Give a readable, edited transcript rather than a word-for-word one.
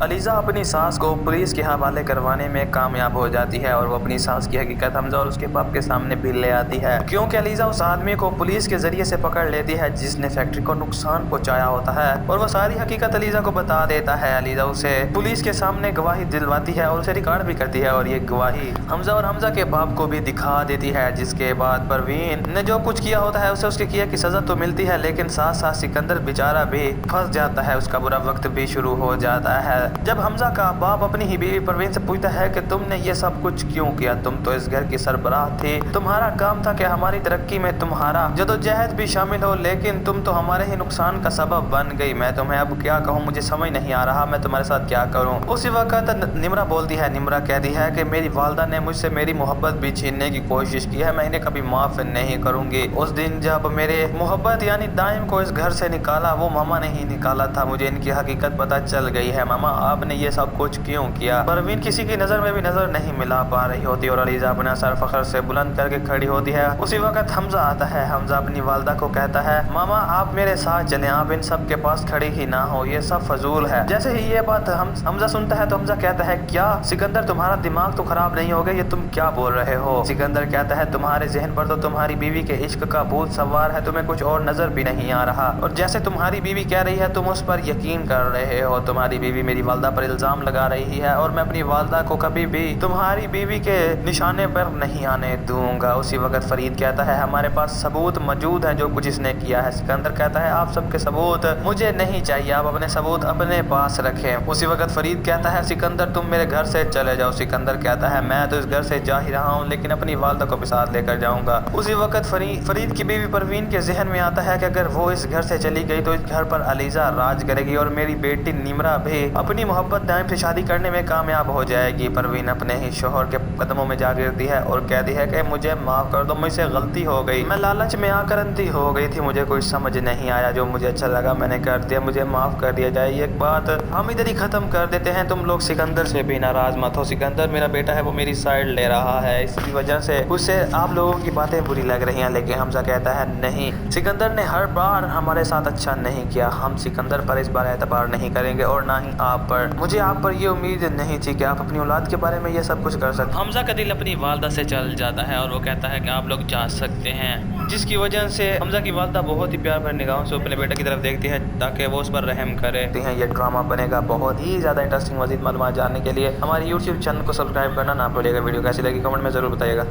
علیزہ اپنی ساس کو پولیس کے حوالے کروانے میں کامیاب ہو جاتی ہے اور وہ اپنی ساس کی حقیقت حمزہ اور اس کے باپ کے سامنے بھی لے آتی ہے، کیونکہ علیزہ اس آدمی کو پولیس کے ذریعے سے پکڑ لیتی ہے جس نے فیکٹری کو نقصان پہنچایا ہوتا ہے، اور وہ ساری حقیقت علیزہ کو بتا دیتا ہے۔ علیزہ اسے پولیس کے سامنے گواہی دلواتی ہے اور اسے ریکارڈ بھی کرتی ہے، اور یہ گواہی حمزہ اور حمزہ کے باپ کو بھی دکھا دیتی ہے، جس کے بعد پروین نے جو کچھ کیا ہوتا ہے اسے اس کے کیے کی سزا تو ملتی ہے، لیکن ساتھ ساتھ سکندر بیچارہ بھی پھنس جاتا ہے، اس کا برا وقت بھی شروع ہو جاتا ہے۔ جب حمزہ کا باپ اپنی ہی بیوی پروین سے پوچھتا ہے کہ تم نے یہ سب کچھ کیوں کیا، تم تو اس گھر کی سربراہ تھی، تمہارا کام تھا کہ ہماری ترقی میں تمہارا جدوجہد بھی شامل ہو، لیکن تم تو ہمارے ہی نقصان کا سبب بن گئی، میں تمہیں اب کیا کہوں، مجھے سمجھ نہیں آ رہا میں تمہارے ساتھ کیا کروں۔ اسی وقت نمرہ بولتی ہے، نمرہ کہتی ہے کہ میری والدہ نے مجھ سے میری محبت بھی چھیننے کی کوشش کی ہے، میں انہیں کبھی معاف نہیں کروں گی۔ اس دن جب میرے محبت یعنی دائم کو اس گھر سے نکالا، وہ ماما نے ہی نکالا تھا، مجھے ان کی حقیقت پتہ چل گئی ہے، ماما آپ نے یہ سب کچھ کیوں کیا؟ پروین کسی کی نظر میں بھی نظر نہیں ملا پا رہی ہوتی اور علیزہ اپنا سر فخر سے بلند کر کے کھڑی ہوتی ہے۔ اسی وقت حمزہ آتا ہے، حمزہ اپنی والدہ کو کہتا ہے، ماما آپ میرے ساتھ چلیں، آپ ان سب کے پاس کھڑی ہی نہ ہو، یہ سب فضول ہے۔ جیسے ہی یہ بات حمزہ سنتا ہے تو حمزہ کہتا ہے، کیا سکندر تمہارا دماغ تو خراب نہیں ہو گیا، یہ تم کیا بول رہے ہو؟ سکندر کہتا ہے، تمہارے ذہن پر تو تمہاری بیوی کے عشق کا بھوت سوار ہے، تمہیں کچھ اور نظر بھی نہیں آ رہا، اور جیسے تمہاری بیوی کہہ رہی ہے تم اس پر یقین کر رہے ہو، تمہاری بیوی میری والدہ پر الزام لگا رہی ہے اور میں اپنی والدہ کو کبھی بھی تمہاری بیوی کے نشانے پر نہیں آنے دوں گا۔ اسی وقت فرید کہتا ہے، ہمارے پاس ثبوت موجود ہیں جو کچھ اس نے کیا ہے۔ سکندر کہتا ہے، آپ سب کے ثبوت مجھے نہیں چاہیے، آپ اپنے ثبوت اپنے پاس رکھیں۔ اسی وقت فرید کہتا ہے، سکندر تم میرے گھر سے چلے جاؤ۔ سکندر کہتا ہے، میں تو اس گھر سے جا ہی رہا ہوں لیکن اپنی والدہ کو بھی ساتھ لے کر جاؤں گا۔ اسی وقت فرید کی بیوی پروین کے ذہن میں آتا ہے کہ اگر وہ اس گھر سے چلی گئی تو اس گھر پر علیزہ راج کرے گی اور میری بیٹی نمرہ بھی اپنی محبت دائم سے شادی کرنے میں کامیاب ہو جائے گی۔ پروین اپنے ہی شوہر کے قدموں میں جا گرتی ہے اور کہتی ہے کہ مجھے معاف کر دو، مجھ سے غلطی ہو گئی، میں لالچ میں آ کر اندھی ہو گئی تھی، مجھے کچھ سمجھ نہیں آیا، جو مجھے اچھا لگا میں نے کر دیا، مجھے معاف کر دیا جائے۔ یہ بات ہم ادھر ہی ختم کر دیتے ہیں، تم لوگ سکندر سے بھی ناراض مت ہو، سکندر میرا بیٹا ہے، وہ میری سائڈ لے رہا ہے، اس کی وجہ سے اسے آپ لوگوں کی باتیں بری لگ رہی ہیں۔ لیکن حمزہ کہتا ہے، نہیں، سکندر نے ہر بار ہمارے ساتھ اچھا نہیں کیا، ہم سکندر پر اس بار اعتبار نہیں کریں گے اور نہ ہی آپ پر، مجھے آپ پر یہ امید نہیں تھی کہ آپ اپنی اولاد کے بارے میں یہ سب کچھ کر سکتے۔ حمزہ کا دل اپنی والدہ سے چل جاتا ہے اور وہ کہتا ہے کہ آپ لوگ جا سکتے ہیں، جس کی وجہ سے حمزہ کی والدہ بہت ہی پیار بھری نگاہوں سے اپنے بیٹے کی طرف دیکھتی ہے تاکہ وہ اس پر رحم کرے۔ یہ ڈرامہ بنے گا بہت ہی زیادہ انٹرسٹنگ، مزید معلومات جاننے کے لیے ہماری YouTube چینل کو سبسکرائب کرنا نہ بھولیے گا۔ ویڈیو کیسی لگی کمنٹ میں ضرور بتائیے گا۔